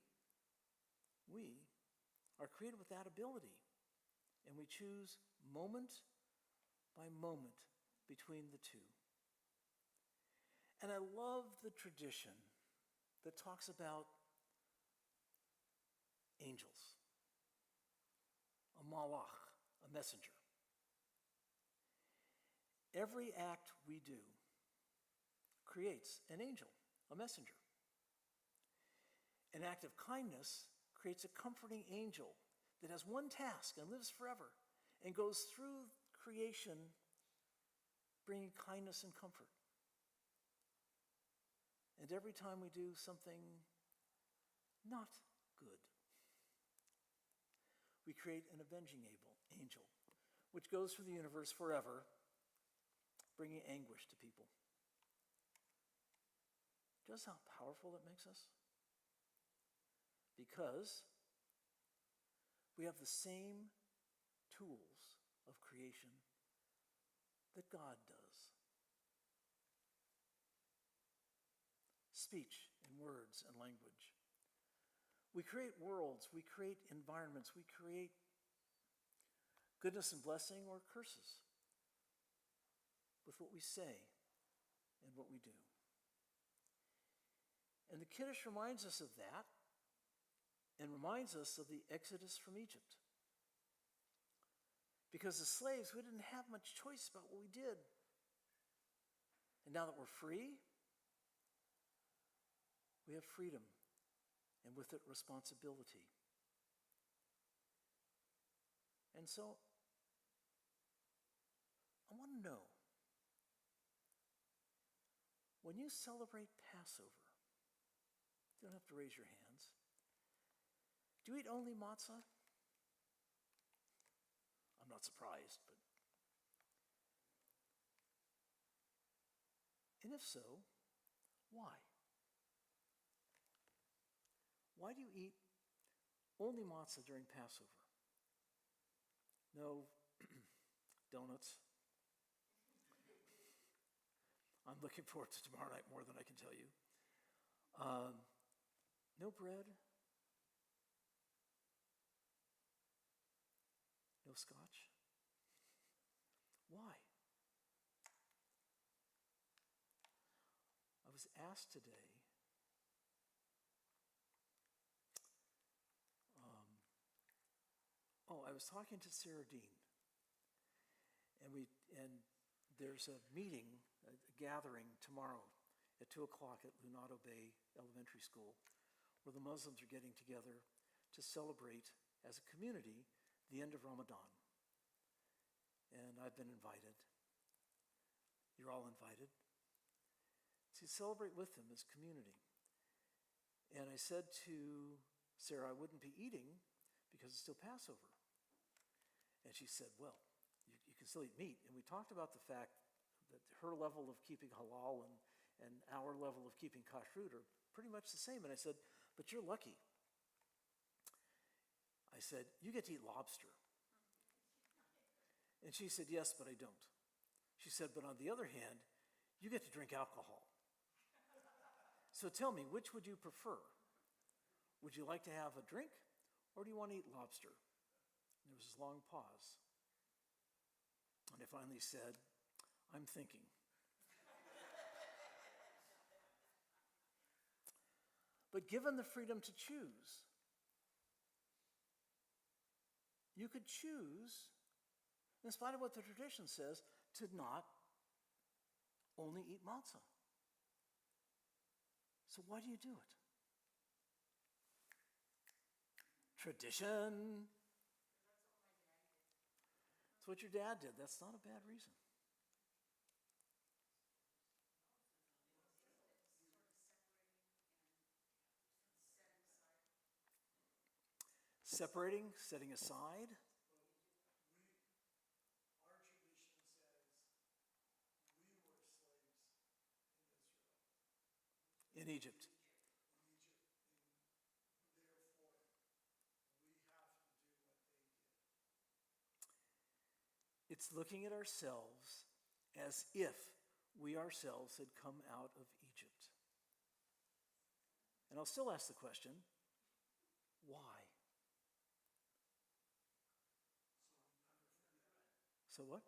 are created with that ability, and we choose moment by moment between the two. And I love the tradition that talks about angels, a malach, a messenger. Every act we do creates an angel, a messenger. An act of kindness creates a comforting angel that has one task and lives forever and goes through creation bringing kindness and comfort. And every time we do something not good, we create an avenging angel, which goes through the universe forever, bringing anguish to people. Do you know how powerful that makes us? Because we have the same tools of creation that God does. Speech and words and language. We create worlds, we create environments, we create goodness and blessing or curses with what we say and what we do. And the Kiddush reminds us of that and reminds us of the Exodus from Egypt. Because as slaves, we didn't have much choice about what we did. And now that we're free, we have freedom, and with it, responsibility. And so, I want to know, when you celebrate Passover, you don't have to raise your hands. Do you eat only matzah? I'm not surprised, but... And if so, why? Why do you eat only matzah during Passover? No donuts. I'm looking forward to tomorrow night more than I can tell you. No bread. No scotch. Why? I was asked today, I was talking to Sarah Dean, and there's a meeting, a gathering tomorrow at 2 o'clock at Lunado Bay Elementary School, where the Muslims are getting together to celebrate as a community the end of Ramadan. and I've been invited. You're all invited to celebrate with them as community. And I said to Sarah I wouldn't be eating because it's still Passover. And she said, well, you can still eat meat. And we talked about the fact that her level of keeping halal and our level of keeping kashrut are pretty much the same. And I said, but you're lucky. I said, you get to eat lobster. And she said, yes, but I don't. She said, but on the other hand, you get to drink alcohol. So tell me, which would you prefer? Would you like to have a drink, or do you want to eat lobster? And there was this long pause. And I finally said, I'm thinking. But given the freedom to choose, you could choose, in spite of what the tradition says, to not only eat matzah. So why do you do it? Tradition. It's what your dad did. That's not a bad reason. Separating, setting aside. Our tradition says we were slaves in Israel. In Egypt. In Egypt. And therefore, we have to do what they did. It's looking at ourselves as if we ourselves had come out of Egypt. And I'll still ask the question, why? So what?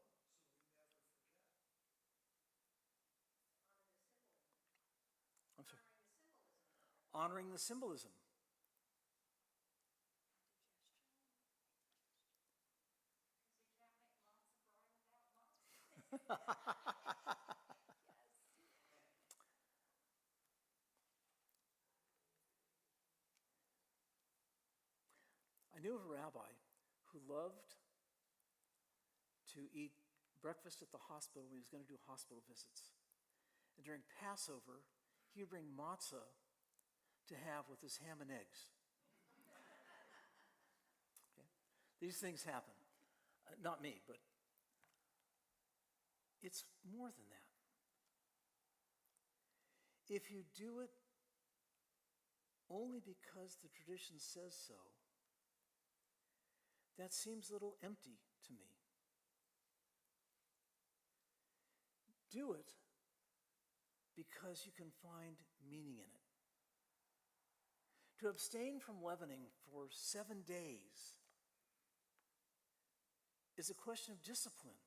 I'm sorry. Honoring the symbolism. I knew of a rabbi who loved to eat breakfast at the hospital when he was going to do hospital visits. And during Passover, he would bring matzah to have with his ham and eggs. Okay? These things happen. Not me, but it's more than that. If you do it only because the tradition says so, that seems a little empty to me. Do it because you can find meaning in it. To abstain from leavening for 7 days is a question of discipline.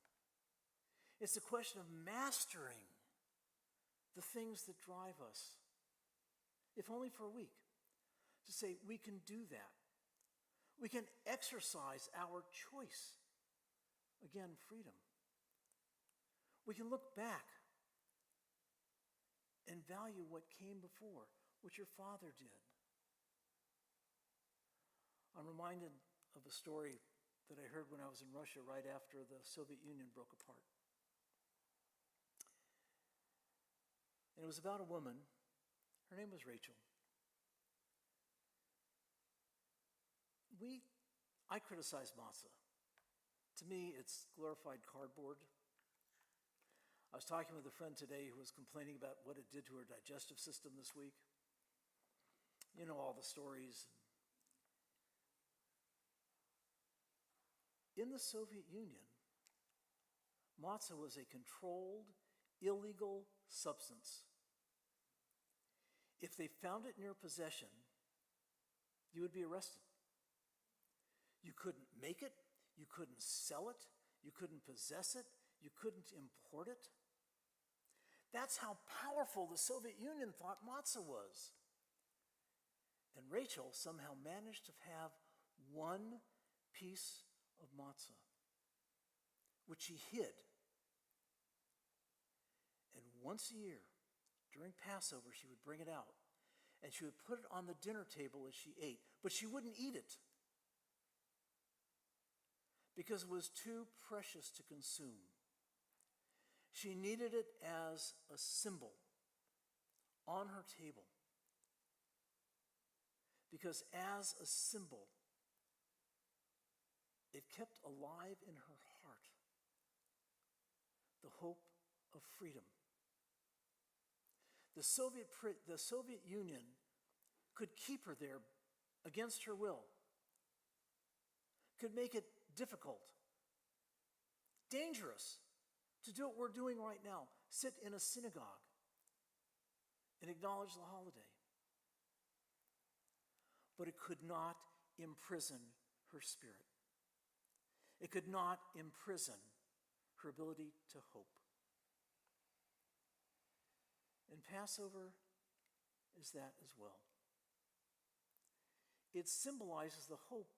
It's a question of mastering the things that drive us, if only for a week, to say we can do that. We can exercise our choice. Again, freedom. We can look back and value what came before, what your father did. I'm reminded of a story that I heard when I was in Russia right after the Soviet Union broke apart. And it was about a woman. Her name was Rachel. I criticize matzah. To me, it's glorified cardboard. I was talking with a friend today who was complaining about what it did to her digestive system this week. You know all the stories. In the Soviet Union, matzah was a controlled, illegal substance. If they found it in your possession, you would be arrested. You couldn't make it, you couldn't sell it, you couldn't possess it, you couldn't import it. That's how powerful the Soviet Union thought matzah was. And Rachel somehow managed to have one piece of matzah, which she hid. And once a year, during Passover, she would bring it out, and she would put it on the dinner table as she ate, but she wouldn't eat it. because it was too precious to consume. She needed it as a symbol on her table, because as a symbol, it kept alive in her heart the hope of freedom. The Soviet Union could keep her there against her will, could make it difficult, dangerous to do what we're doing right now, sit in a synagogue and acknowledge the holiday. But it could not imprison her spirit. It could not imprison her ability to hope. And Passover is that as well. It symbolizes the hope